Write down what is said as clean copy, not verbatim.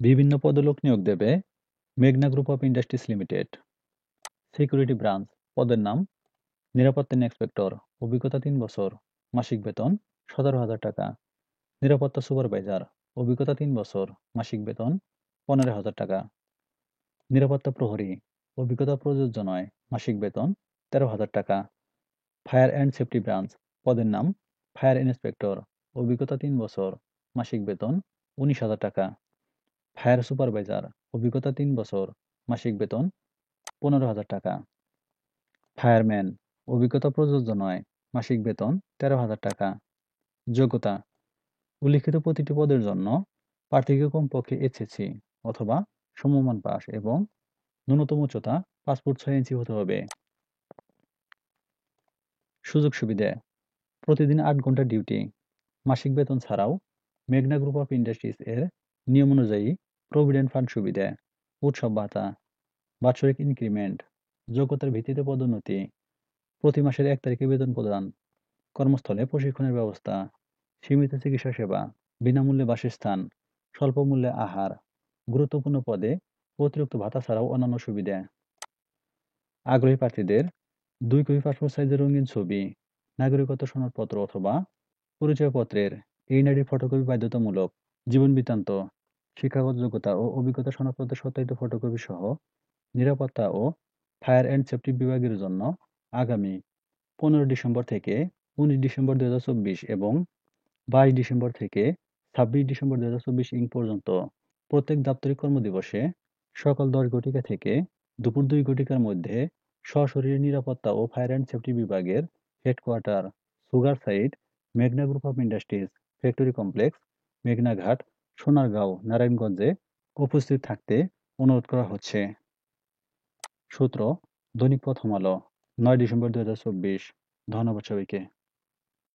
বিভিন্ন পদে লোক নিয়োগ দেবে মেঘনা group of industries limited. Security branch, পদের নাম নিরাপত্তা ইন্সপেক্টর, অভিজ্ঞতা ৩ বছর, মাসিক বেতন ১৭,০০০ টাকা। নিরাপত্তা সুপারভাইজার, অভিজ্ঞতা ৩ বছর, মাসিক বেতন ১৫,০০০ টাকা। নিরাপত্তা প্রহরী, অভিজ্ঞতা প্রযোজ্য নয়, মাসিক বেতন ১৩,০০০ টাকা। ফায়ার অ্যান্ড সেফটি ব্রাঞ্চ, পদের নাম ফায়ার ইন্সপেক্টর, অভিজ্ঞতা ৩ বছর, মাসিক বেতন ১৯,০০০ টাকা। ফায়ার সুপারভাইজার, অভিজ্ঞতা ৩ বছর, মাসিক বেতন ১৫,০০০ টাকা। ফায়ারম্যান, অভিজ্ঞতা প্রযোজ্য নয়, মাসিক বেতন ১৩,০০০ টাকা। যোগ্যতা, উল্লিখিত প্রতিটি পদের জন্য প্রার্থীকে কমপক্ষে এসএসসি অথবা সমমান পাস এবং ন্যূনতম উচ্চতা ৫ ফুট ৬ ইঞ্চি হতে হবে। সুযোগ সুবিধা, প্রতিদিন ৮ ঘন্টা ডিউটি, মাসিক বেতন ছাড়াও মেঘনা গ্রুপ অফ ইন্ডাস্ট্রিজ এর নিয়ম অনুযায়ী প্রভিডেন্ট ফান্ড সুবিধা, উৎসব ভাতা, বাৎসরিক ইনক্রিমেন্ট, যোগ্যতার ভিত্তিতে পদোন্নতি, প্রতি মাসের ১ তারিখে বেতন প্রদান, কর্মস্থলে প্রশিক্ষণের ব্যবস্থা, সীমিত চিকিৎসা সেবা, বিনামূল্যে বাসস্থান, স্বল্প মূল্যে আহার, গুরুত্বপূর্ণ পদে অতিরিক্ত ভাতা ছাড়াও অন্যান্য সুবিধা। আগ্রহী প্রার্থীদের ২ কপি পাসপোর্ট সাইজের রঙিন ছবি, নাগরিকত্ব সনদপত্র অথবা পরিচয়পত্রের NID ফটোকপি বাধ্যতামূলক, জীবন বৃত্তান্ত, শিক্ষাগত যোগ্যতা ও অভিজ্ঞতা সনদপত্রের সত্যায়িত ফটোকপি সহ নিরাপত্তা ও ফায়ার অ্যান্ড সেফটি বিভাগের জন্য আগামী ১৫ ডিসেম্বর থেকে ১৯ ডিসেম্বর ২০২৪ এবং ২২ ডিসেম্বর থেকে ২৬ ডিসেম্বর ২০২৪ পর্যন্ত প্রত্যেক দাপ্তরিক কর্মদিবসে সকাল ১০ ঘটিকা থেকে দুপুর ২ ঘটিকার মধ্যে সশরীরে নিরাপত্তা ও ফায়ার অ্যান্ড সেফটি বিভাগের হেডকোয়ার্টার, সুগার সাইট, মেঘনা group of industries, factory complex, মেঘনাঘাট, Sonargaon, নারায়ণগঞ্জে উপস্থিত থাকতে অনুরোধ করা হচ্ছে। সূত্র, দৈনিক প্রথম আলো, ৯ ডিসেম্বর ২০২৪। ধন্যবাদ সবাইকে।